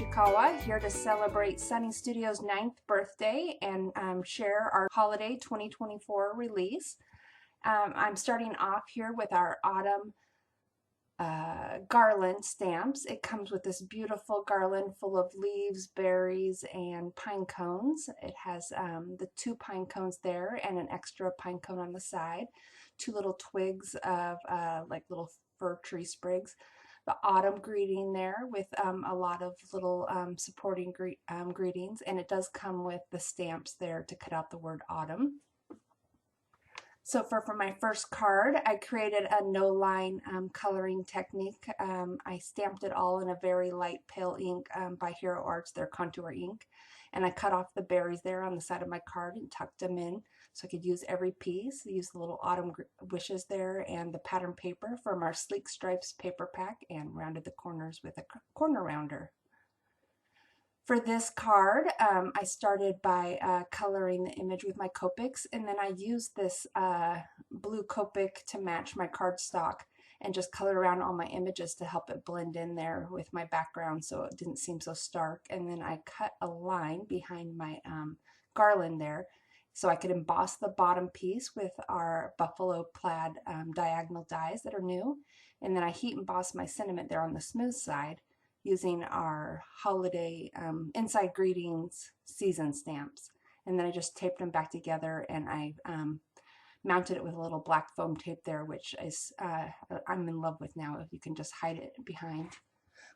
Ishikawa, here to celebrate Sunny Studios' 9th birthday and share our holiday 2024 release. I'm starting off here with our autumn garland stamps. It comes with this beautiful garland full of leaves, berries, and pine cones. It has the 2 pine cones there and an extra pine cone on the side, 2 little twigs of like little fir tree sprigs, the autumn greeting there with a lot of little supporting greetings, and it does come with the stamps there to cut out the word autumn. So for my first card, I created a no-line coloring technique. I stamped it all in a very light pale ink by Hero Arts, their contour ink. And I cut off the berries there on the side of my card and tucked them in so I could use every piece. I used the little autumn wishes there and the pattern paper from our Sleek Stripes paper pack and rounded the corners with a corner rounder. For this card, I started by coloring the image with my Copics, and then I used this blue Copic to match my cardstock and just colored around all my images to help it blend in there with my background so it didn't seem so stark. And then I cut a line behind my garland there so I could emboss the bottom piece with our buffalo plaid diagonal dies that are new. And then I heat embossed my sentiment there on the smooth side using our holiday inside greetings season stamps. And then I just taped them back together and I mounted it with a little black foam tape there, which is I'm in love with now. You can just hide it behind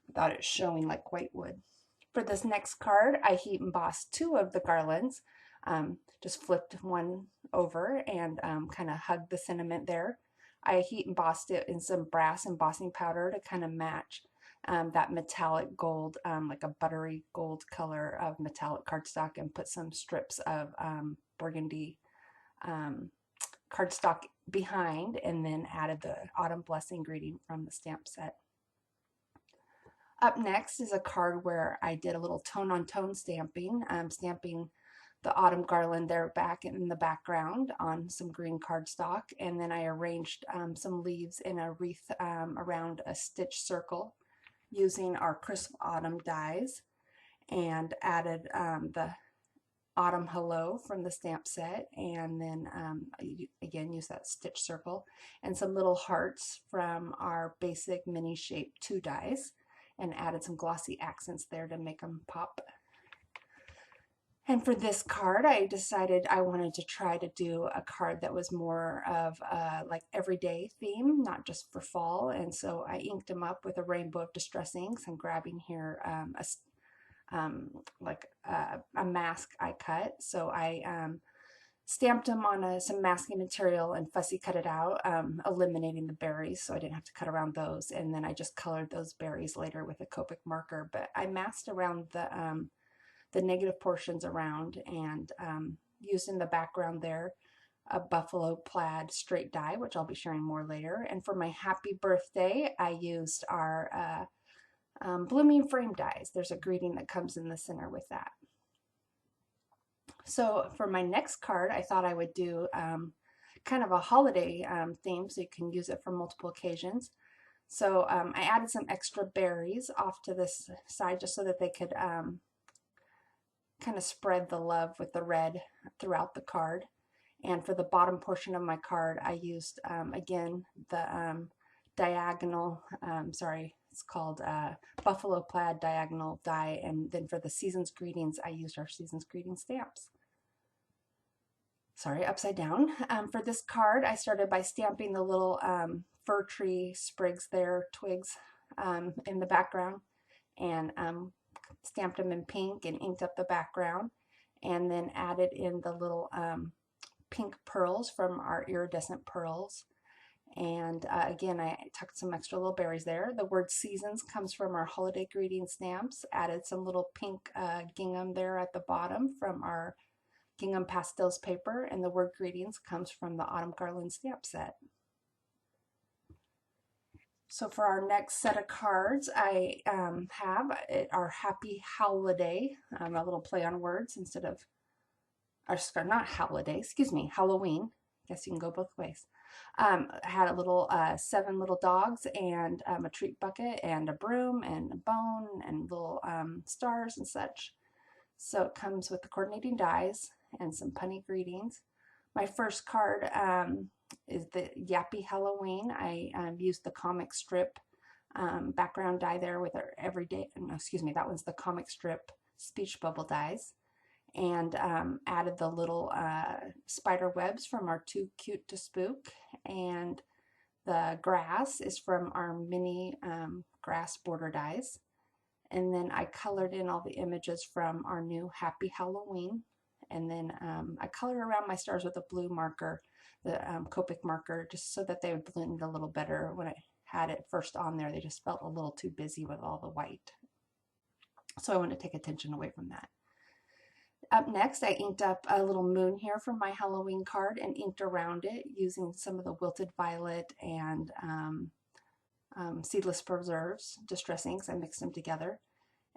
without it showing like white wood. For this next card, I heat embossed 2 of the garlands. Just flipped one over and kind of hugged the sentiment there. I heat embossed it in some brass embossing powder to kind of match that metallic gold, like a buttery gold color of metallic cardstock, and put some strips of burgundy cardstock behind, and then added the autumn blessing greeting from the stamp set. Up next is a card where I did a little tone-on-tone stamping, stamping the autumn garland there back in the background on some green cardstock, and then I arranged some leaves in a wreath around a stitch circle using our crisp autumn dies, and added the autumn hello from the stamp set, and then again use that stitch circle and some little hearts from our basic mini shape 2 dies, and added some glossy accents there to make them pop. And for this card, I decided I wanted to try to do a card that was more of a like everyday theme, not just for fall. And so I inked them up with a rainbow of distress inks. I'm grabbing here a mask I cut. So I stamped them on some masking material and fussy cut it out, eliminating the berries so I didn't have to cut around those. And then I just colored those berries later with a Copic marker. But I masked around the negative portions around, and used in the background there a buffalo plaid straight die, which I'll be sharing more later. And for my happy birthday, I used our blooming frame dies. There's a greeting that comes in the center with that. So for my next card, I thought I would do kind of a holiday theme so you can use it for multiple occasions. So I added some extra berries off to this side just so that they could kind of spread the love with the red throughout the card. And for the bottom portion of my card, I used again the diagonal, it's called buffalo plaid diagonal die, and then for the season's greetings I used our season's greeting stamps. Sorry, upside down. For this card, I started by stamping the little fir tree sprigs there, twigs in the background, and stamped them in pink and inked up the background, and then added in the little pink pearls from our iridescent pearls. And again, I tucked some extra little berries there. The word seasons comes from our holiday greeting stamps. Added some little pink gingham there at the bottom from our gingham pastels paper, and the word greetings comes from the autumn garland stamp set. So for our next set of cards, I have our Happy Holiday, a little play on words instead of, or not holiday, excuse me, Halloween. guess you can go both ways. I had a little 7 little dogs and a treat bucket and a broom and a bone and little stars and such. So it comes with the coordinating dies and some punny greetings. My first card is the Yappy Howl-o-ween. I used the comic strip background die there with our everyday, no, excuse me, that one's the comic strip speech bubble dies, and added the little spider webs from our Too Cute to Spook, and the grass is from our mini grass border dies. And then I colored in all the images from our new Happy Howl-o-ween. And then I colored around my stars with a blue marker, the Copic marker, just so that they would blend a little better. When I had it first on there, they just felt a little too busy with all the white. So I wanted to take attention away from that. Up next, I inked up a little moon here from my Halloween card and inked around it using some of the Wilted Violet and Seedless Preserves Distress inks. I mixed them together.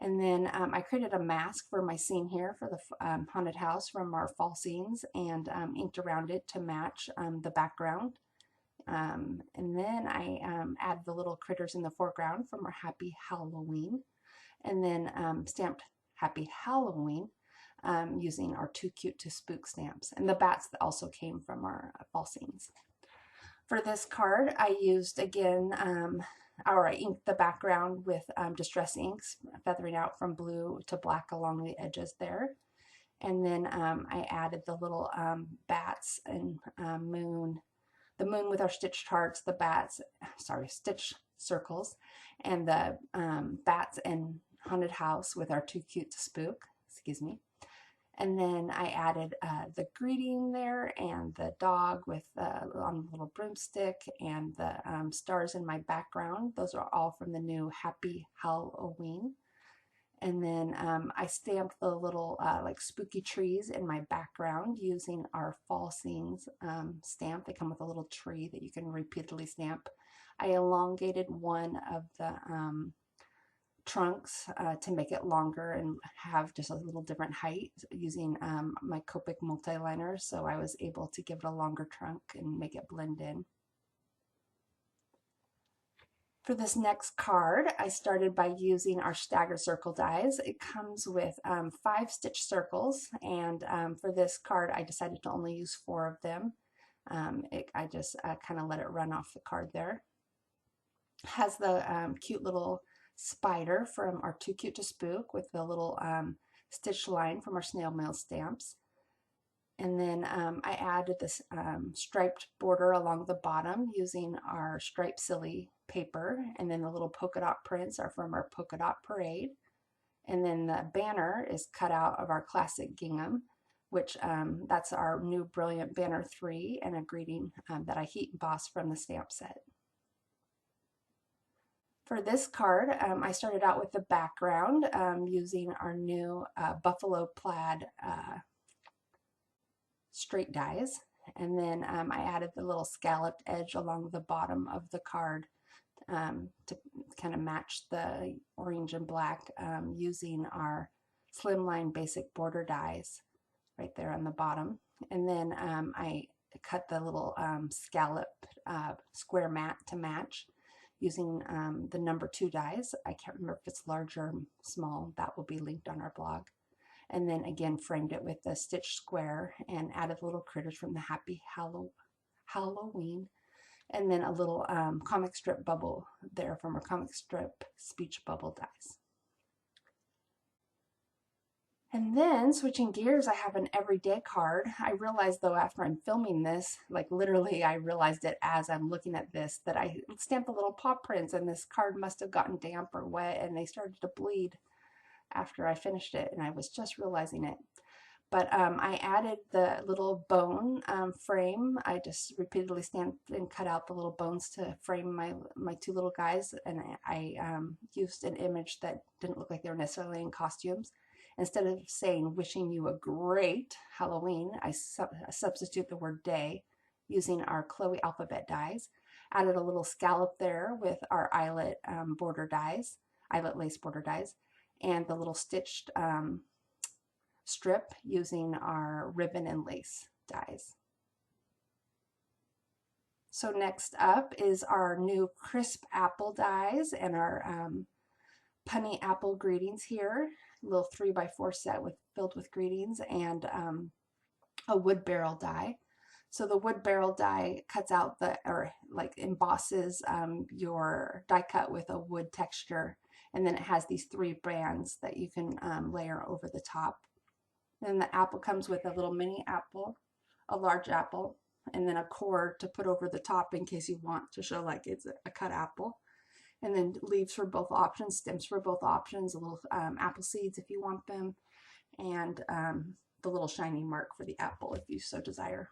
And then I created a mask for my scene here for the haunted house from our fall scenes, and inked around it to match the background. And then I added the little critters in the foreground from our Happy Howl-o-ween, and then stamped Happy Howl-o-ween using our Too Cute to Spook stamps, and the bats that also came from our fall scenes. For this card, I used again, I inked the background with Distress inks, feathering out from blue to black along the edges there. And then I added the little bats and moon, the moon with our stitched hearts, the bats, sorry, stitched circles, and the bats and haunted house with our Too Cute to Spook, excuse me. And then I added the greeting there and the dog with on the little broomstick and the stars in my background. Those are all from the new Happy Howl-o-ween. And then I stamped the little like spooky trees in my background using our fall scenes stamp. They come with a little tree that you can repeatedly stamp. I elongated one of the trunks to make it longer and have just a little different height using my Copic multi-liner, so I was able to give it a longer trunk and make it blend in. For this next card, I started by using our staggered circle dies. It comes with 5 stitch circles, and for this card I decided to only use 4 of them. I just kind of let it run off the card there. It has the cute little spider from our Too Cute to Spook with the little stitch line from our snail mail stamps. And then I added this striped border along the bottom using our striped silly paper, and then the little polka dot prints are from our polka dot parade. And then the banner is cut out of our classic gingham, which that's our new Brilliant Banner 3 and a greeting that I heat embossed from the stamp set. For this card, I started out with the background using our new Buffalo Plaid straight dies, and then I added the little scalloped edge along the bottom of the card to kind of match the orange and black using our Slimline Basic Border dies right there on the bottom. And then I cut the little scallop square mat to match using the number 2 dies. I can't remember if it's large or small. That will be linked on our blog. And then again framed it with the stitch square and added little critters from the Happy Howl-o-ween, and then a little comic strip bubble there from our comic strip speech bubble dies. And then switching gears, I have an everyday card. I realized though after I'm filming this, like literally I realized it as I'm looking at this, that I stamped the little paw prints and this card must have gotten damp or wet and they started to bleed after I finished it, and I was just realizing it. But I added the little bone frame. I just repeatedly stamped and cut out the little bones to frame my 2 little guys, and I used an image that didn't look like they were necessarily in costumes. Instead of saying wishing you a great Halloween, I substitute the word day using our Chloe alphabet dies. Added a little scallop there with our eyelet border dies, eyelet lace border dies, and the little stitched strip using our ribbon and lace dies. So next up is our new crisp apple dies and our Punny apple greetings here. A little 3x4 set filled with greetings and a wood barrel die. So the wood barrel die cuts out or like embosses your die cut with a wood texture, and then it has these 3 bands that you can layer over the top. Then the apple comes with a little mini apple, a large apple, and then a core to put over the top in case you want to show like it's a cut apple. And then leaves for both options, stems for both options, a little apple seeds if you want them, and the little shiny mark for the apple if you so desire.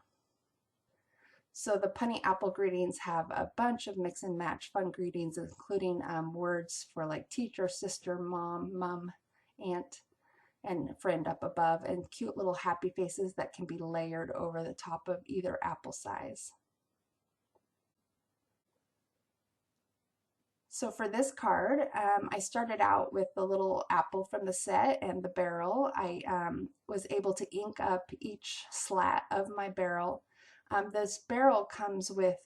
So the Punny apple greetings have a bunch of mix and match fun greetings, including words for like teacher, sister, mom, aunt, and friend up above, and cute little happy faces that can be layered over the top of either apple size. So for this card, I started out with the little apple from the set and the barrel. I was able to ink up each slat of my barrel. This barrel comes with,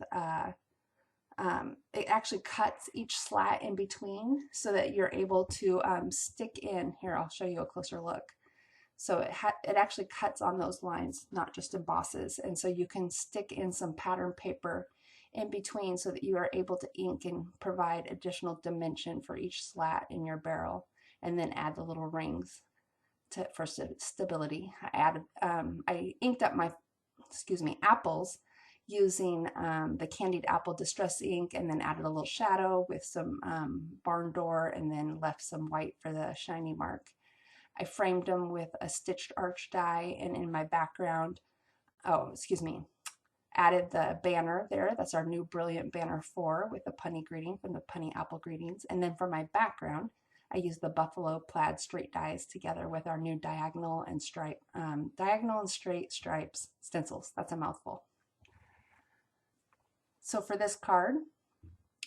it actually cuts each slat in between so that you're able to stick in. Here, I'll show you a closer look. So it actually cuts on those lines, not just embosses. And so you can stick in some pattern paper in between so that you are able to ink and provide additional dimension for each slat in your barrel, and then add the little rings for stability. I inked up my, apples using the candied apple distress ink, and then added a little shadow with some barn door, and then left some white for the shiny mark. I framed them with a stitched arch die, and in my background, added the banner there. That's our new Brilliant Banner 4 with the Punny greeting from the Punny apple greetings. And then for my background, I used the buffalo plaid straight dies together with our new diagonal and straight stripes stencils. That's a mouthful. So for this card,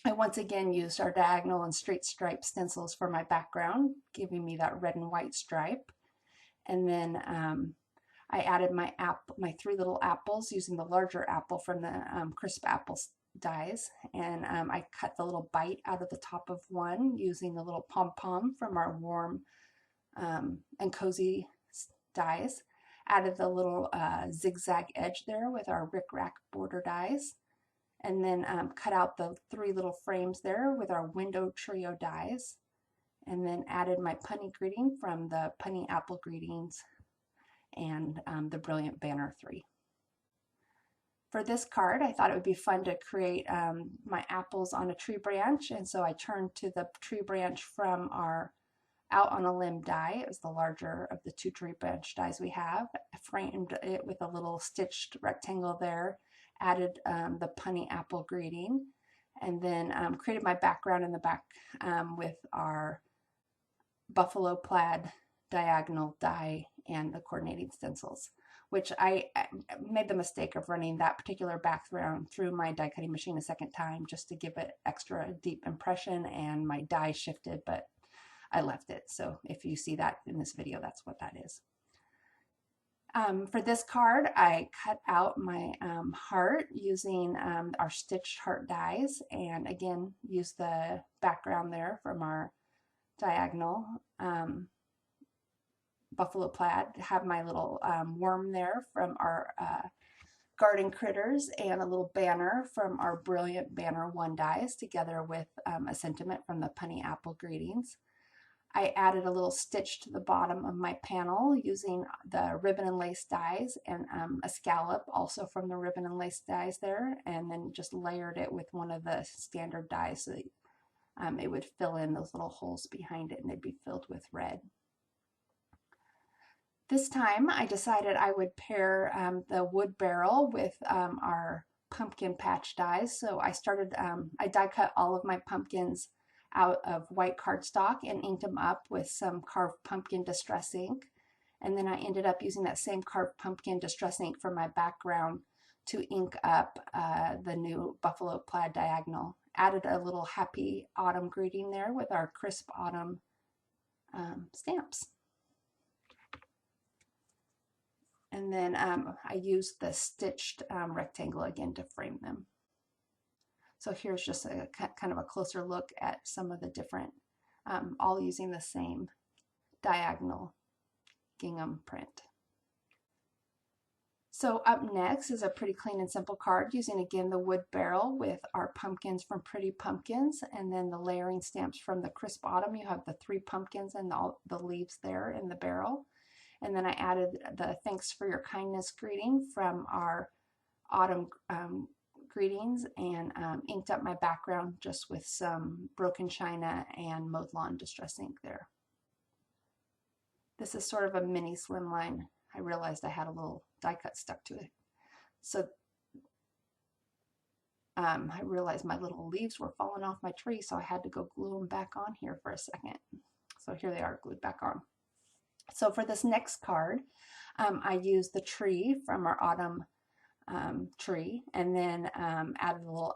I once again used our diagonal and straight stripe stencils for my background, giving me that red and white stripe. And then I added my 3 little apples using the larger apple from the crisp apple dies, and I cut the little bite out of the top of one using the little pom-pom from our warm and cozy dies. Added the little zigzag edge there with our rick-rack border dies, and then cut out the 3 little frames there with our window trio dies, and then added my Punny greeting from the Punny apple greetings and the Brilliant Banner 3. For this card, I thought it would be fun to create my apples on a tree branch, and so I turned to the tree branch from our Out on a Limb die. It was the larger of the 2 tree branch dies we have. I framed it with a little stitched rectangle there, added the Punny apple greeting, and then created my background in the back with our buffalo plaid diagonal die and the coordinating stencils, which I made the mistake of running that particular background through my die cutting machine a second time just to give it extra deep impression, and my die shifted, but I left it. So if you see that in this video, that's what that is. For this card, I cut out my heart using our stitched heart dies, and again, use the background there from our diagonal buffalo plaid. Have my little worm there from our garden critters, and a little banner from our Brilliant Banner 1 dies together with a sentiment from the Punny apple greetings. I added a little stitch to the bottom of my panel using the ribbon and lace dies, and a scallop also from the ribbon and lace dies there, and then just layered it with one of the standard dies so that it would fill in those little holes behind it, and they'd be filled with red. This time I decided I would pair the wood barrel with our pumpkin patch dies. So I started, I die cut all of my pumpkins out of white cardstock and inked them up with some carved pumpkin distress ink. And then I ended up using that same carved pumpkin distress ink for my background to ink up the new buffalo plaid diagonal. Added a little happy autumn greeting there with our crisp autumn stamps. And then I used the stitched rectangle again to frame them. So here's just a kind of a closer look at some of the different, all using the same diagonal gingham print. So up next is a pretty clean and simple card using again the wood barrel with our pumpkins from Pretty Pumpkins, and then the layering stamps from the Crisp Autumn. You have the 3 pumpkins and all the leaves there in the barrel. And then I added the Thanks for Your Kindness greeting from our Autumn greetings, and inked up my background just with some broken china and mowed lawn distress ink there. This is sort of a mini slimline. I realized I had a little die cut stuck to it. So I realized my little leaves were falling off my tree, so I had to go glue them back on here for a second. So here they are glued back on. So for this next card, I used the tree from our autumn tree, and then added a little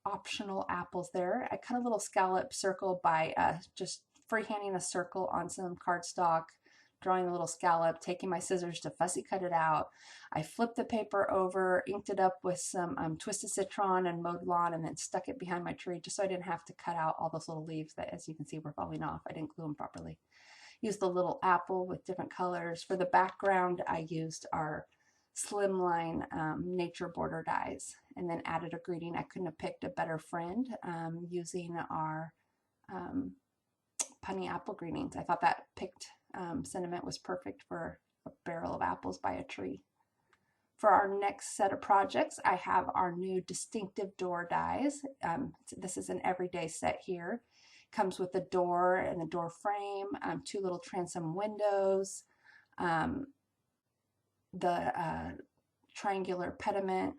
optional apples there. I cut a little scallop circle by just freehanding a circle on some cardstock, drawing a little scallop, taking my scissors to fussy cut it out. I flipped the paper over, inked it up with some twisted citron and mowed lawn, and then stuck it behind my tree just so I didn't have to cut out all those little leaves that, as you can see, were falling off. I didn't glue them properly. Used the little apple with different colors. For the background, I used our Slimline nature border dies, and then added a greeting. I couldn't have picked a better friend using our Punny apple greetings. I thought that picked sentiment was perfect for a barrel of apples by a tree. For our next set of projects, I have our new distinctive door dies. This is an everyday set here. Comes with a door and a door frame, 2 little transom windows, the triangular pediment,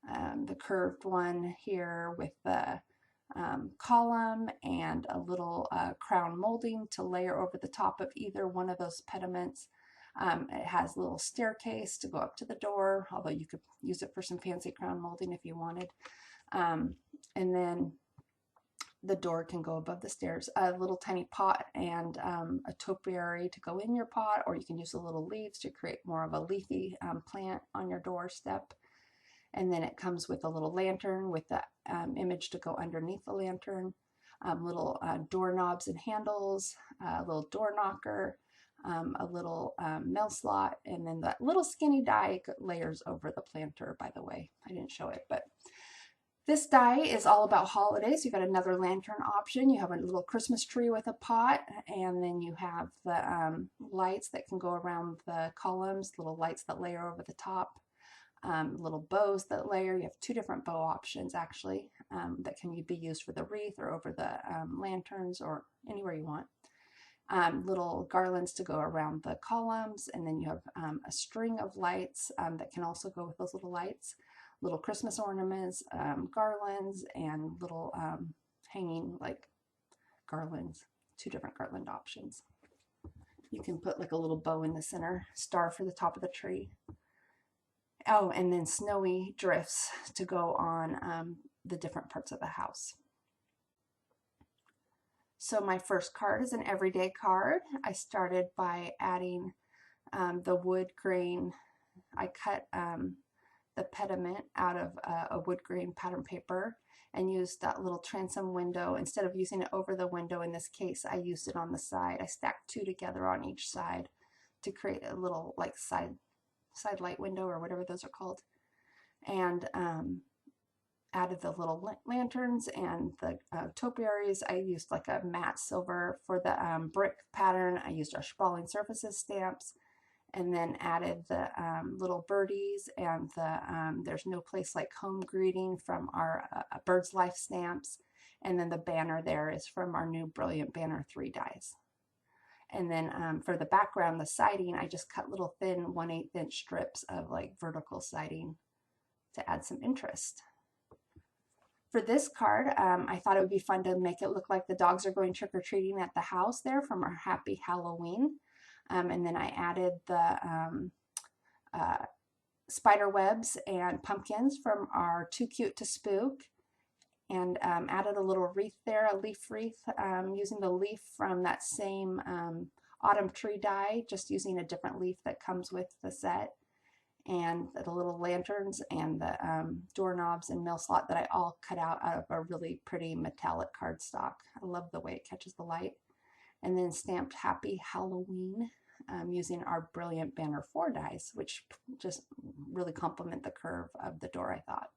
the curved one here with the column, and a little crown molding to layer over the top of either one of those pediments. It has a little staircase to go up to the door, although you could use it for some fancy crown molding if you wanted. And then the door can go above the stairs. A little tiny pot and a topiary to go in your pot, or you can use the little leaves to create more of a leafy plant on your doorstep. And then it comes with a little lantern with the image to go underneath the lantern, little doorknobs and handles, a little door knocker, a little mail slot, and then that little skinny die layers over the planter, by the way. I didn't show it, but this die is all about holidays. You've got another lantern option. You have a little Christmas tree with a pot, and then you have the lights that can go around the columns, little lights that layer over the top, little bows that layer. You have 2 different bow options actually that can be used for the wreath or over the lanterns or anywhere you want. Little garlands to go around the columns, and then you have a string of lights that can also go with those little lights. Little Christmas ornaments, garlands, and little hanging like garlands, 2 different garland options. You can put like a little bow in the center, star for the top of the tree. Oh, and then snowy drifts to go on the different parts of the house. So my first card is an everyday card. I started by adding the wood grain. I cut the pediment out of a wood grain pattern paper and used that little transom window. Instead of using it over the window, in this case, I used it on the side. I stacked 2 together on each side to create a little like side light window or whatever those are called. And added the little lanterns and the topiaries. I used like a matte silver. For the brick pattern, I used our sprawling surfaces stamps, and then added the little birdies and the There's No Place Like Home greeting from our Bird's Life stamps, and then the banner there is from our new Brilliant Banner 3 dies. And then for the background, the siding, I just cut little thin 1/8 inch strips of like vertical siding to add some interest. For this card, I thought it would be fun to make it look like the dogs are going trick-or-treating at the house there from our Happy Halloween. And then I added the spider webs and pumpkins from our Too Cute to Spook, and added a little wreath there, a leaf wreath, using the leaf from that same autumn tree die, just using a different leaf that comes with the set. and the little lanterns and the doorknobs and mail slot that I all cut out of a really pretty metallic cardstock. I love the way it catches the light. And then stamped Happy Howl-o-ween using our Brilliant Banner 4 dies, which just really complement the curve of the door, I thought.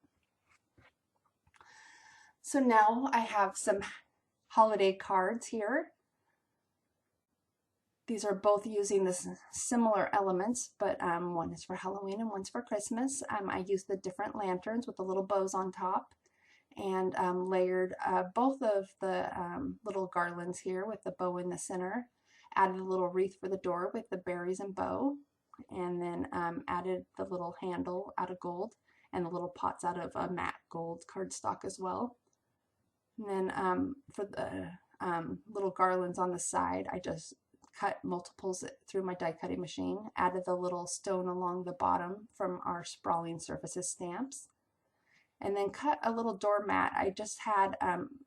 So now I have some holiday cards here. These are both using this similar elements, but one is for Halloween and one's for Christmas. I used the different lanterns with the little bows on top, and layered both of the little garlands here with the bow in the center. Added a little wreath for the door with the berries and bow, and then added the little handle out of gold and the little pots out of a matte gold cardstock as well. And then for the little garlands on the side, I just cut multiples through my die cutting machine, added the little stone along the bottom from our Sprawling Surfaces stamps, and then cut a little doormat. I just had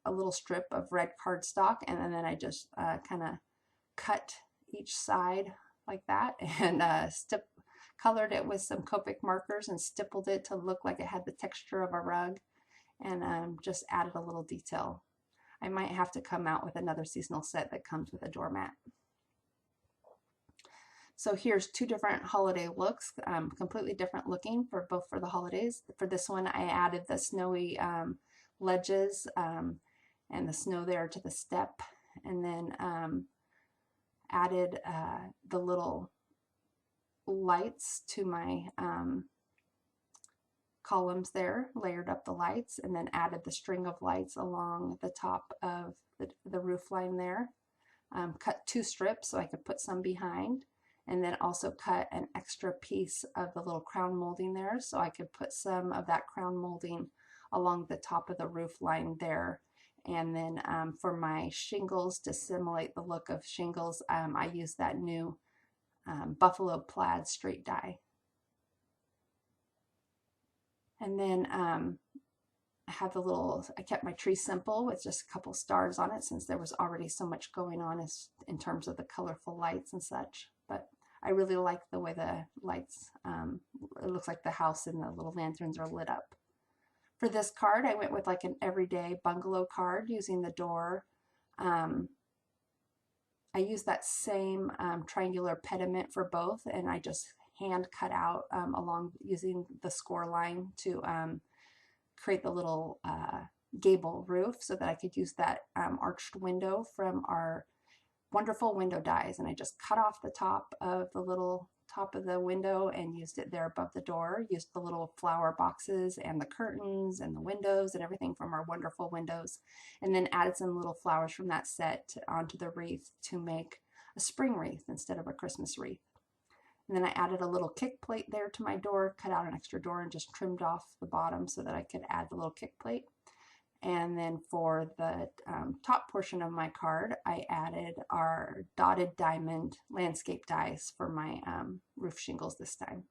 a little strip of red cardstock, and then I just kind of cut each side like that, and colored it with some Copic markers and stippled it to look like it had the texture of a rug, and just added a little detail. I might have to come out with another seasonal set that comes with a doormat. So here's two different holiday looks, completely different looking for both for the holidays. For this one, I added the snowy ledges and the snow there to the step, and then added the little lights to my columns there, layered up the lights, and then added the string of lights along the top of the roof line there. Cut two strips so I could put some behind, and then also cut an extra piece of the little crown molding there so I could put some of that crown molding along the top of the roof line there. And then for my shingles, to simulate the look of shingles, I used that new buffalo plaid straight die. And then I have the little, I kept my tree simple with just a couple stars on it since there was already so much going on in terms of the colorful lights and such. But I really like the way the lights, it looks like the house and the little lanterns are lit up. For this card, I went with like an everyday bungalow card using the door. I used that same triangular pediment for both, and I just hand cut out along using the score line to create the little gable roof so that I could use that arched window from our wonderful window dies. And I just cut off the top of the little top of the window and used it there above the door. Used the little flower boxes and the curtains and the windows and everything from our wonderful windows, and then added some little flowers from that set onto the wreath to make a spring wreath instead of a Christmas wreath. And then I added a little kick plate there to my door, cut out an extra door and just trimmed off the bottom so that I could add the little kick plate. And then for the top portion of my card, I added our dotted diamond landscape dies for my roof shingles this time.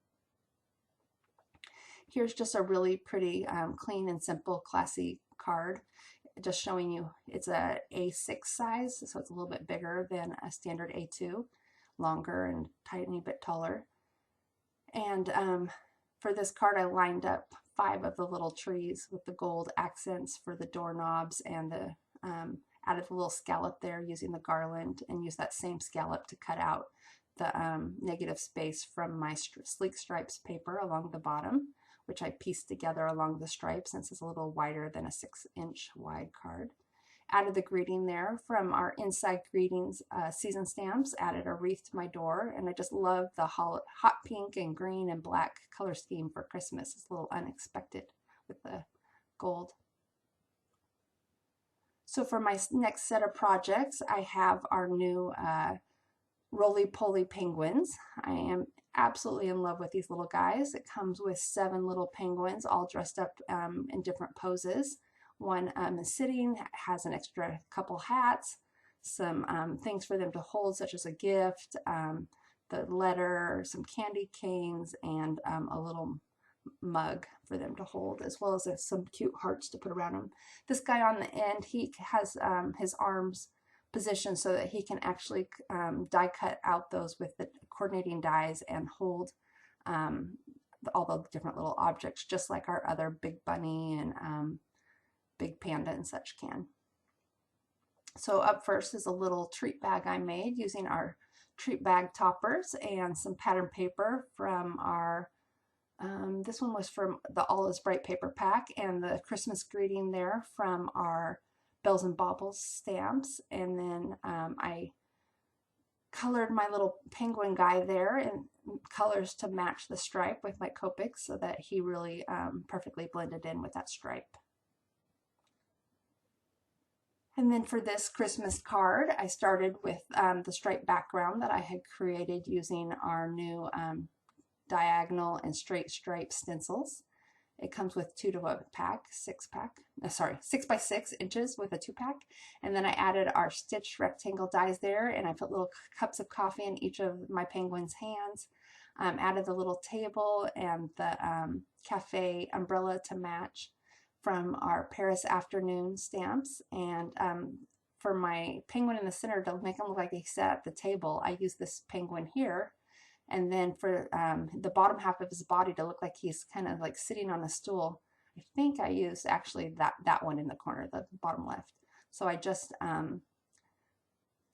Here's just a really pretty, clean and simple, classy card. Just showing you it's a A6 size, so it's a little bit bigger than a standard A2, longer and tiny bit taller. And for this card, I lined up 5 of the little trees with the gold accents for the doorknobs, and the added the little scallop there using the garland, and used that same scallop to cut out the negative space from my sleek stripes paper along the bottom, which I pieced together along the stripes since it's a little wider than a 6-inch wide card. Added the greeting there from our Inside Greetings season stamps, added a wreath to my door, and I just love the hot pink and green and black color scheme for Christmas. It's a little unexpected with the gold. So for my next set of projects, I have our new roly-poly penguins. I am absolutely in love with these little guys. It comes with 7 little penguins all dressed up in different poses. One is sitting, has an extra couple hats, some things for them to hold, such as a gift, the letter, some candy canes, and a little mug for them to hold, as well as some cute hearts to put around them. This guy on the end, he has his arms positioned so that he can actually die cut out those with the coordinating dies and hold all the different little objects, just like our other Big Bunny and Big Panda and such can. So up first is a little treat bag I made using our treat bag toppers and some pattern paper from our, this one was from the All Is Bright paper pack, and the Christmas greeting there from our Bells and Baubles stamps. And then I colored my little penguin guy there in colors to match the stripe with my Copic so that he really perfectly blended in with that stripe. And then for this Christmas card, I started with the striped background that I had created using our new diagonal and straight stripe stencils. It comes with 2 to a pack, 6 by 6 inches with a 2-pack. And then I added our stitched rectangle dies there, and I put little cups of coffee in each of my penguins' hands. Added the little table and the cafe umbrella to match from our Paris afternoon stamps. And for my penguin in the center, to make him look like he sat at the table, I used this penguin here. And then for the bottom half of his body to look like he's kind of like sitting on a stool, I think I used actually that one in the corner, the bottom left. So I just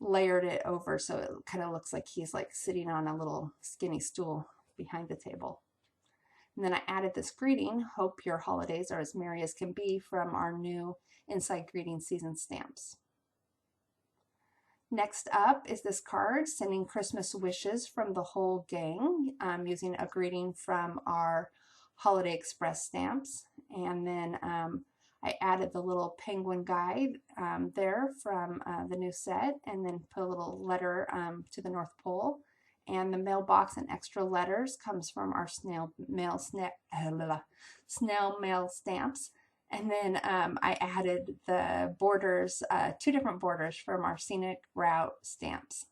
layered it over so it kind of looks like he's like sitting on a little skinny stool behind the table. And then I added this greeting, "Hope your holidays are as merry as can be," from our new Inside Greeting Season stamps. Next up is this card, sending Christmas wishes from the whole gang, using a greeting from our Holiday Express stamps. And then I added the little penguin guy there from the new set, and then put a little letter to the North Pole. And the mailbox and extra letters comes from our snail mail stamps. And then I added the borders, 2 different borders from our Scenic Route stamps,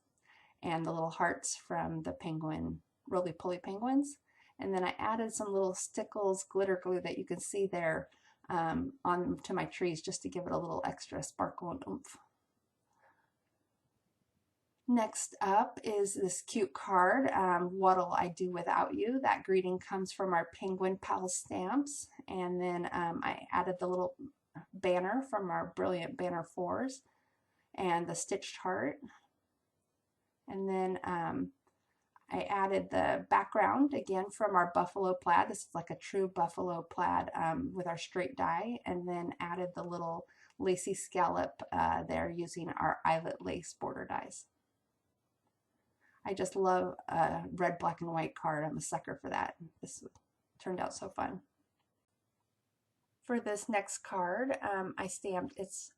and the little hearts from the penguin, roly-poly penguins. And then I added some little Stickles glitter glue that you can see there onto my trees, just to give it a little extra sparkle and oomph. Next up is this cute card, "What'll I Do Without You?" That greeting comes from our Penguin Pal stamps. And then I added the little banner from our Brilliant Banner 4s and the stitched heart. And then I added the background again from our Buffalo Plaid. This is like a true Buffalo Plaid with our straight die. And then added the little lacy scallop there using our eyelet lace border dies. I just love a red, black, and white card. I'm a sucker for that. This turned out so fun. For this next card, I stamped, it's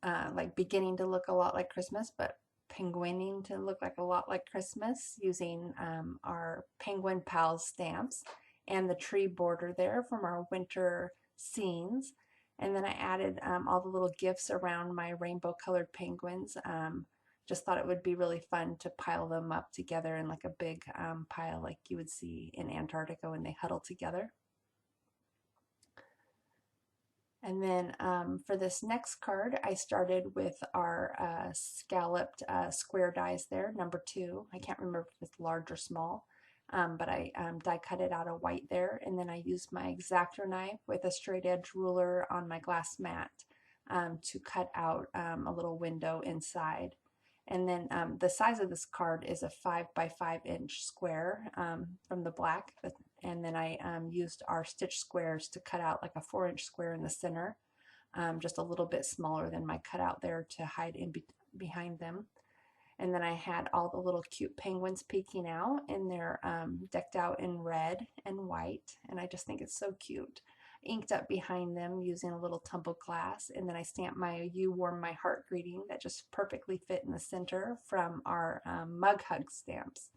like beginning to look a lot like Christmas, but penguining to look like a lot like Christmas, using our Penguin Pals stamps and the tree border there from our winter scenes. And then I added all the little gifts around my rainbow colored penguins. Just thought it would be really fun to pile them up together in like a big pile like you would see in Antarctica when they huddle together. And then for this next card, I started with our scalloped square dies there, number 2. I can't remember if it's large or small, but I die cut it out of white there. And then I used my X-Acto knife with a straight edge ruler on my glass mat to cut out a little window inside. And then the size of this card is a 5 by 5 inch square from the black. And then I used our stitch squares to cut out like a 4-inch square in the center, just a little bit smaller than my cutout there to hide in behind them. And then I had all the little cute penguins peeking out, and they're decked out in red and white. And I just think it's so cute. Inked up behind them using a little tumbled glass. And then I stamped my "You Warm My Heart" greeting that just perfectly fit in the center from our Mug Hug stamps.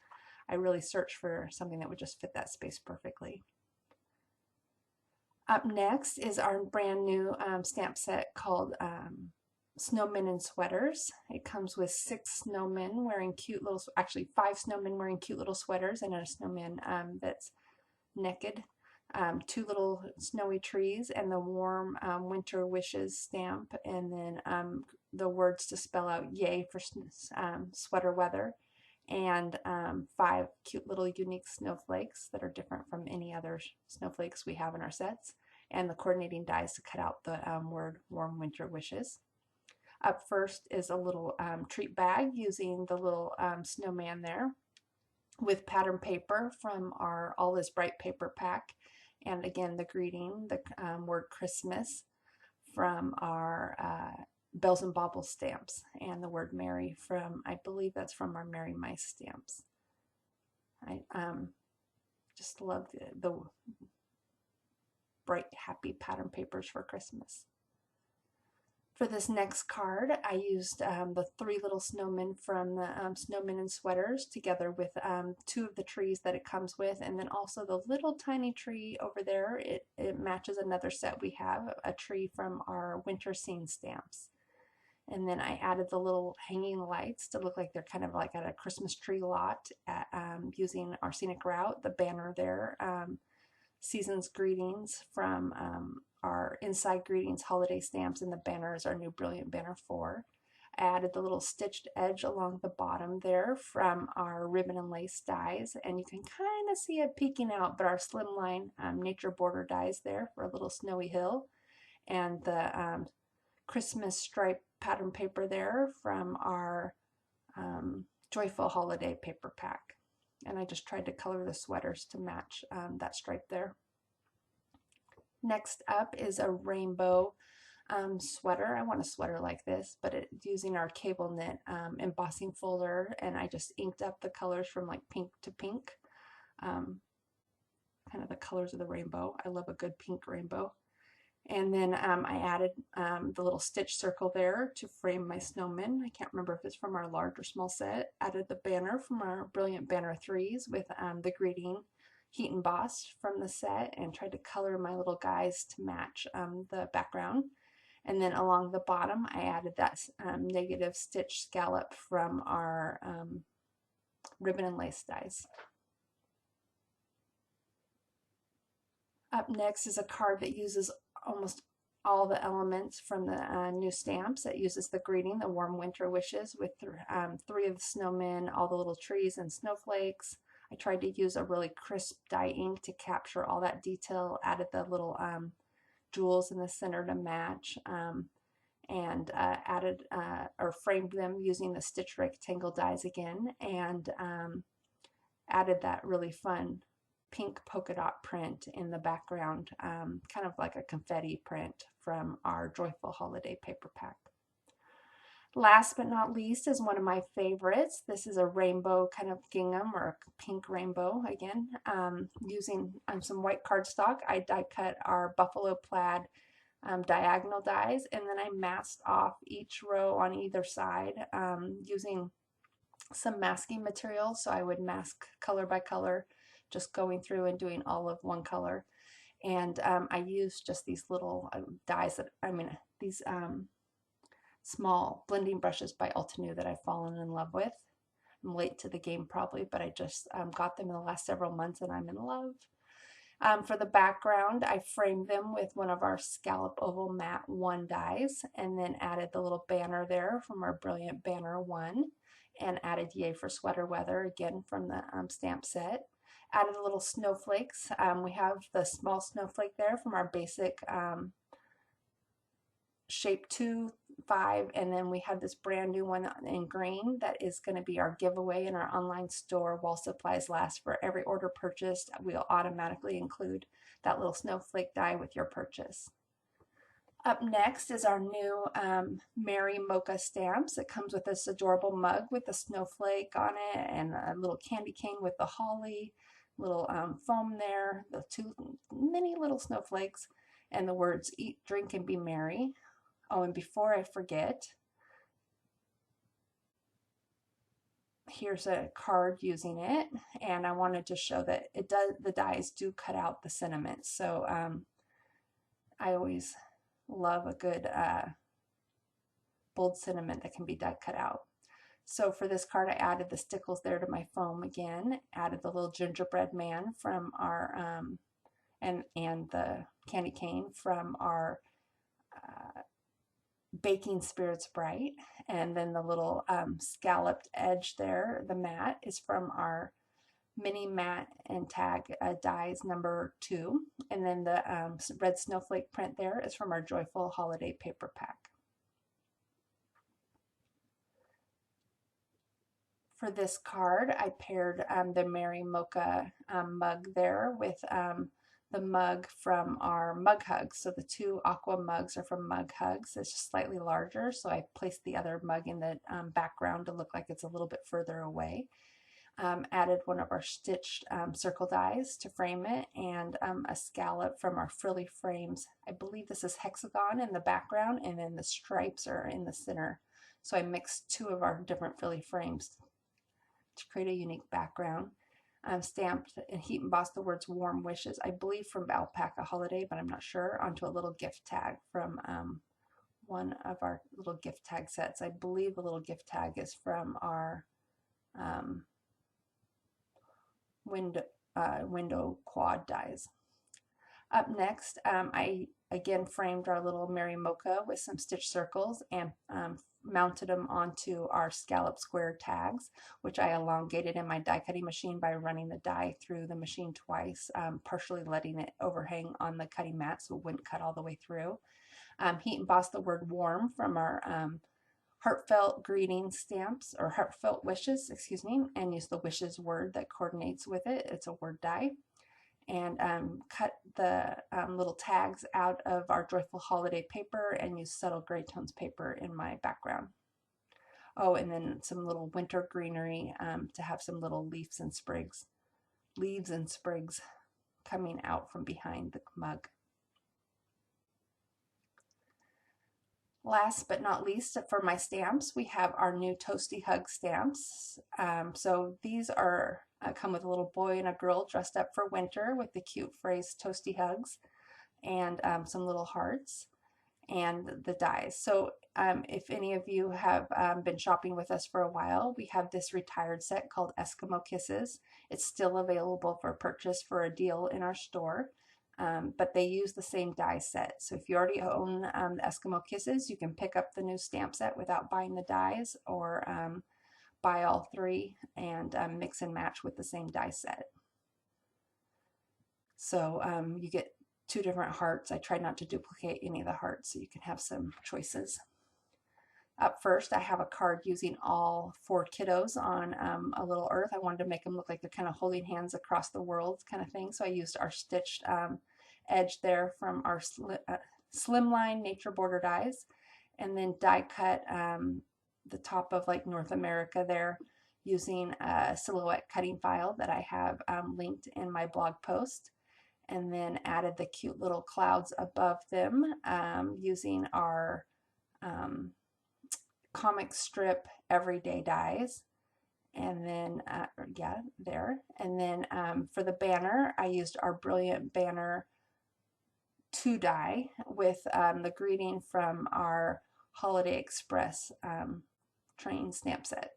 I really searched for something that would just fit that space perfectly. Up next is our brand new stamp set called Snowmen and Sweaters. It comes with 6 snowmen wearing cute little, actually 5 snowmen wearing cute little sweaters, and a snowman that's naked. 2 little snowy trees, and the warm winter wishes stamp, and then the words to spell out "Yay" for sweater weather. and 5 cute little unique snowflakes that are different from any other snowflakes we have in our sets, and the coordinating dies to cut out the word Warm Winter Wishes. Up first is a little treat bag using the little snowman there with pattern paper from our All Is Bright paper pack, and again the greeting, the word Christmas from our Bells and Baubles stamps, and the word Merry from, I believe that's from our Merry Mice stamps. I just love the bright, happy pattern papers for Christmas. For this next card, I used the 3 little snowmen from the Snowmen and Sweaters together with 2 of the trees that it comes with, and then also the little tiny tree over there. It matches another set we have, a tree from our Winter Scene stamps. And then I added the little hanging lights to look like they're kind of like at a Christmas tree lot at, using our Scenic Route, the banner there, Season's Greetings from our Inside Greetings holiday stamps, and the banner is our new Brilliant Banner 4. I added the little stitched edge along the bottom there from our Ribbon and Lace dies, and you can kind of see it peeking out, but our Slimline Nature Border dies there for a little snowy hill, and the Christmas stripe pattern paper there from our Joyful Holiday paper pack. And I just tried to color the sweaters to match that stripe there. Next up is a rainbow sweater. I want a sweater like this, but using our cable knit embossing folder, and I just inked up the colors from like pink to pink, kind of the colors of the rainbow. I love a good pink rainbow. And then I added the little stitch circle there to frame my snowman. I can't remember if it's from our large or small set. Added the banner from our Brilliant Banner 3s with the greeting heat embossed from the set, and tried to color my little guys to match the background. And then along the bottom I added that negative stitch scallop from our Ribbon and Lace dies. Up next is a card that uses almost all the elements from the new stamps. It uses the greeting, the Warm Winter Wishes, with 3 of the snowmen, all the little trees and snowflakes. I tried to use a really crisp dye ink to capture all that detail, added the little jewels in the center to match, and added or framed them using the stitch rectangle dies again, and added that really fun pink polka dot print in the background, kind of like a confetti print from our Joyful Holiday paper pack. Last but not least is one of my favorites. This is a rainbow kind of gingham, or a pink rainbow again. Using some white cardstock, I die cut our Buffalo Plaid diagonal dies, and then I masked off each row on either side using some masking material. So I would mask color by color, just going through and doing all of one color. And I used just these little dies that, these small blending brushes by Altenew that I've fallen in love with. I'm late to the game probably, but I just got them in the last several months and I'm in love. For the background, I framed them with one of our Scallop Oval Matte 1 dies, and then added the little banner there from our Brilliant Banner 1, and added Yay for Sweater Weather again from the stamp set. Added the little snowflakes. We have the small snowflake there from our basic shape 2, 5, and then we have this brand new one in green that is going to be our giveaway in our online store while supplies last. For every order purchased, we'll automatically include that little snowflake die with your purchase. Up next is our new Merry Mocha stamps. It comes with this adorable mug with a snowflake on it, and a little candy cane with the holly, little foam there, the 2 mini little snowflakes, and the words "Eat, Drink, and Be Merry." Oh, and before I forget, here's a card using it, and I wanted to show that the dies do cut out the sentiments. So I always love a good bold sentiment that can be die cut out. So for this card, I added the stickles there to my foam again, added the little gingerbread man from our and the candy cane from our Baking Spirits Bright, and then the little scalloped edge there, the mat, is from our mini mat and tag dies number 2, and then the red snowflake print there is from our Joyful Holiday paper pack. For this card, I paired the Merry Mocha mug there with the mug from our Mug Hugs. So the 2 aqua mugs are from Mug Hugs. It's just slightly larger, so I placed the other mug in the background to look like it's a little bit further away. Added one of our stitched circle dies to frame it, and a scallop from our frilly frames. I believe this is hexagon in the background, and then the stripes are in the center. So I mixed 2 of our different frilly frames to create a unique background. Stamped and heat embossed the words Warm Wishes, I believe from Alpaca Holiday, but I'm not sure, onto a little gift tag from one of our little gift tag sets. I believe the little gift tag is from our window quad dies. Up next, I again framed our little Merry Mocha with some stitch circles and mounted them onto our scallop square tags, which I elongated in my die cutting machine by running the die through the machine twice, partially letting it overhang on the cutting mat so it wouldn't cut all the way through. Heat embossed the word warm from our heartfelt greeting stamps, or heartfelt wishes, excuse me, and use the wishes word that coordinates with it. It's a word die. And cut the little tags out of our Joyful Holiday paper and use subtle gray tones paper in my background. Oh, and then some little winter greenery to have some little leaves and sprigs coming out from behind the mug. Last but not least, for my stamps, we have our new Toasty Hug stamps. So these are come with a little boy and a girl dressed up for winter with the cute phrase Toasty Hugs, and some little hearts and the dies. So if any of you have been shopping with us for a while, we have this retired set called Eskimo Kisses. It's still available for purchase for a deal in our store. But they use the same die set. So if you already own the Eskimo Kisses, you can pick up the new stamp set without buying the dies, or buy all 3 and mix and match with the same die set. So you get 2 different hearts. I tried not to duplicate any of the hearts so you can have some choices. Up first, I have a card using all 4 kiddos on a little earth. I wanted to make them look like they're kind of holding hands across the world kind of thing. So I used our stitched edge there from our Slimline Nature Border dies, and then die cut the top of like North America there using a silhouette cutting file that I have linked in my blog post, and then added the cute little clouds above them using our comic strip everyday dies, and then yeah, there. And then for the banner, I used our Brilliant Banner 2 die with the greeting from our Holiday Express train stamp set.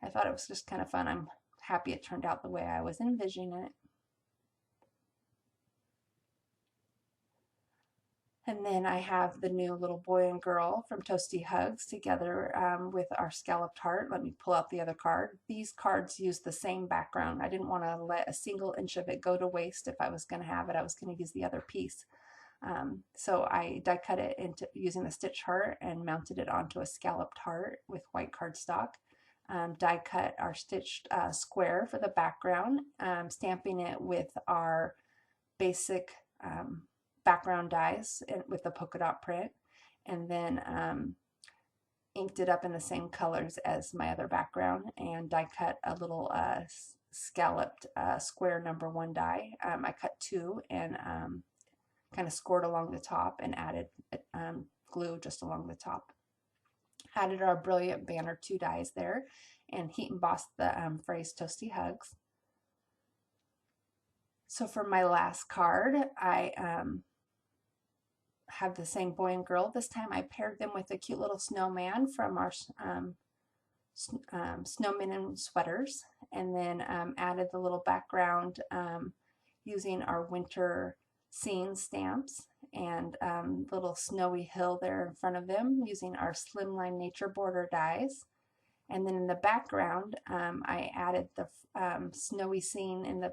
I thought it was just kind of fun. I'm happy it turned out the way I was envisioning it. And then I have the new little boy and girl from Toasty Hugs together with our scalloped heart. Let me pull out the other card. These cards use the same background. I didn't want to let a single inch of it go to waste. If I was going to have it, I was going to use the other piece. So I die cut it into using the stitch heart and mounted it onto a scalloped heart with white cardstock. Die cut our stitched square for the background, stamping it with our basic background dies with the polka dot print, and then inked it up in the same colors as my other background, and die cut a little scalloped square number 1 die. I cut 2 and kind of scored along the top and added glue just along the top. Added our Brilliant Banner 2 dies there and heat embossed the phrase Toasty Hugs. So for my last card, I have the same boy and girl. This time I paired them with a cute little snowman from our Snowmen and Sweaters, and then added the little background using our winter scene stamps and little snowy hill there in front of them using our Slimline Nature Border dies. And then in the background, I added the snowy scene in the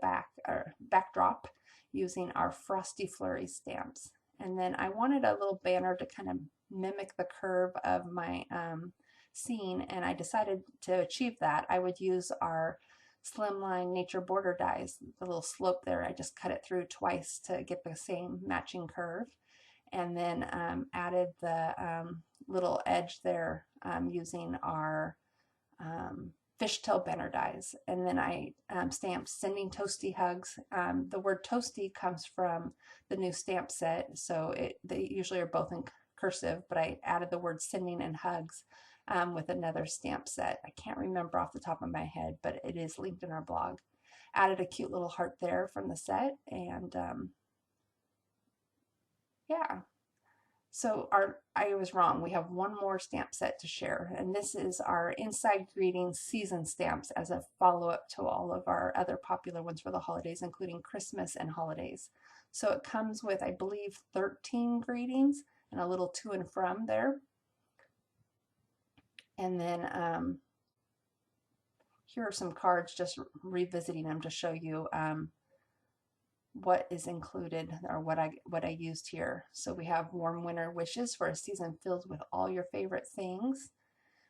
backdrop using our Frosty Flurry stamps. And then I wanted a little banner to kind of mimic the curve of my scene, and I decided to achieve that. I would use our Slimline Nature Border dies, the little slope there. I just cut it through twice to get the same matching curve, and then added the little edge there using our fishtail banner dies. And then I stamped sending Toasty hugs. The word Toasty comes from the new stamp set, so they usually are both in cursive, but I added the word sending and hugs with another stamp set. I can't remember off the top of my head, but it is linked in our blog. Added a cute little heart there from the set, and yeah. So I was wrong. We have one more stamp set to share, and this is our Inside Greetings season stamps as a follow-up to all of our other popular ones for the holidays, including Christmas and holidays. So it comes with, I believe, 13 greetings and a little to and from there. And then here are some cards, just revisiting them to show you what is included, or what I used here. So we have warm winter wishes for a season filled with all your favorite things.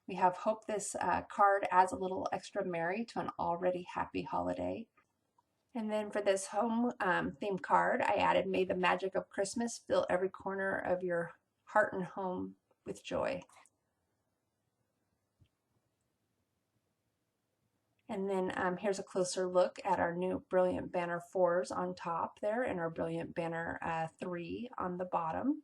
We have hope this card adds a little extra merry to an already happy holiday. And then for this home theme card, I added may the magic of Christmas fill every corner of your heart and home with joy. And then here's a closer look at our new Brilliant Banner 4s on top there, and our Brilliant Banner 3 on the bottom.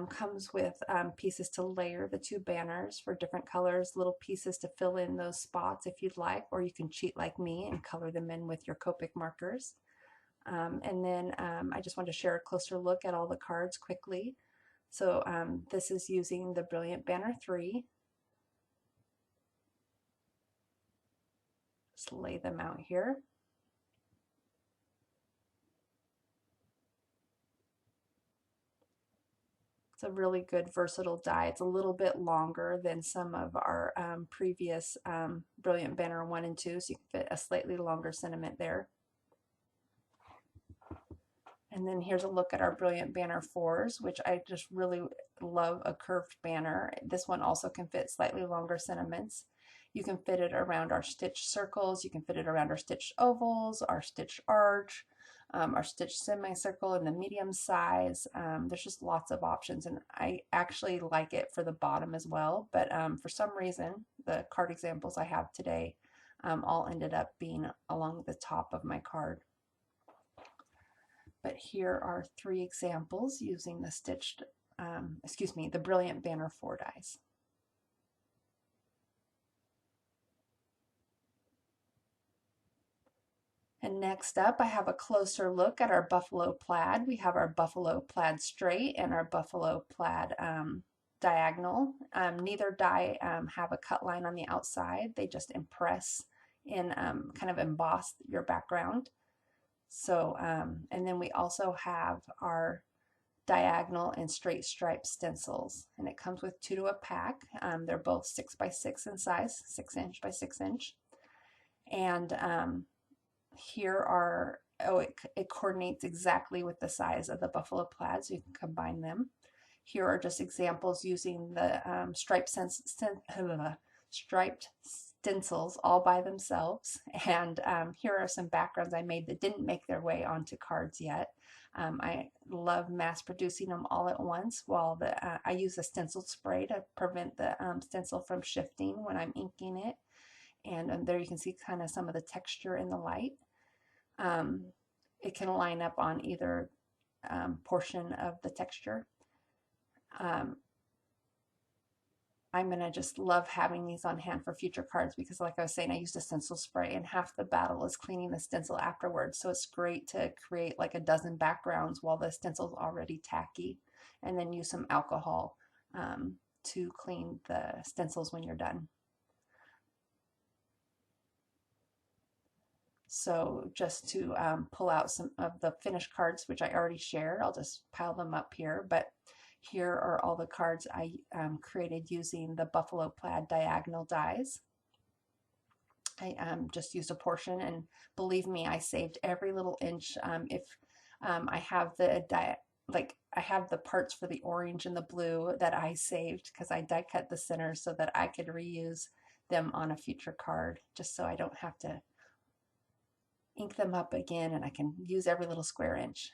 Comes with pieces to layer the two banners for different colors, little pieces to fill in those spots if you'd like, or you can cheat like me and color them in with your Copic markers. And then I just want to share a closer look at all the cards quickly. So this is using the Brilliant Banner 3. Just lay them out here. It's a really good versatile die. It's a little bit longer than some of our previous Brilliant Banner 1 and 2, so you can fit a slightly longer sentiment there. And then here's a look at our Brilliant Banner 4s, which I just really love a curved banner. This one also can fit slightly longer sentiments. You can fit it around our stitched circles, you can fit it around our stitched ovals, our stitched arch, our stitched semicircle in the medium size. There's just lots of options, and I actually like it for the bottom as well, but for some reason the card examples I have today all ended up being along the top of my card. But here are 3 examples using the stitched, the Brilliant Banner 4 dies. And next up, I have a closer look at our Buffalo Plaid. We have our Buffalo Plaid Straight and our Buffalo Plaid Diagonal. Neither die have a cut line on the outside. They just impress and kind of emboss your background. So, and then we also have our diagonal and straight stripe stencils, and it comes with 2 to a pack. They're both 6 by 6 in size, 6 inch by 6 inch. And here are, it coordinates exactly with the size of the Buffalo Plaid, so you can combine them. Here are just examples using the striped stencils all by themselves, and here are some backgrounds I made that didn't make their way onto cards yet. I love mass producing them all at once while I use a stencil spray to prevent the stencil from shifting when I'm inking it. And there you can see kind of some of the texture in the light. It can line up on either portion of the texture. I'm going to just love having these on hand for future cards because, like I was saying, I used a stencil spray, and half the battle is cleaning the stencil afterwards. So it's great to create like a dozen backgrounds while the stencil's already tacky, and then use some alcohol to clean the stencils when you're done. So just to pull out some of the finished cards, which I already shared, I'll just pile them up here. But here are all the cards I created using the Buffalo Plaid diagonal dies. I just used a portion, and believe me, I saved every little inch. If I have the I have the parts for the orange and the blue that I saved because I die cut the center so that I could reuse them on a future card, just so I don't have to ink them up again, and I can use every little square inch.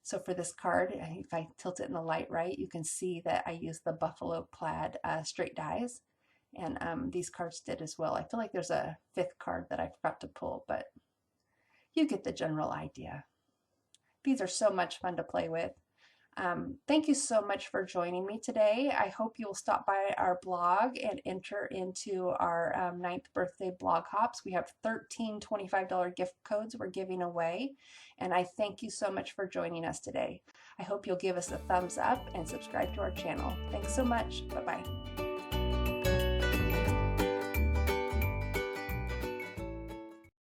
So for this card, if I tilt it in the light right, you can see that I used the Buffalo Plaid straight dies, and these cards did as well. I feel like there's a fifth card that I forgot to pull, but you get the general idea. These are so much fun to play with. Thank you so much for joining me today. I hope you will stop by our blog and enter into our 9th birthday blog hops. We have 13 $25 gift codes we're giving away, and I thank you so much for joining us today. I hope you'll give us a thumbs up and subscribe to our channel. Thanks so much. Bye-bye.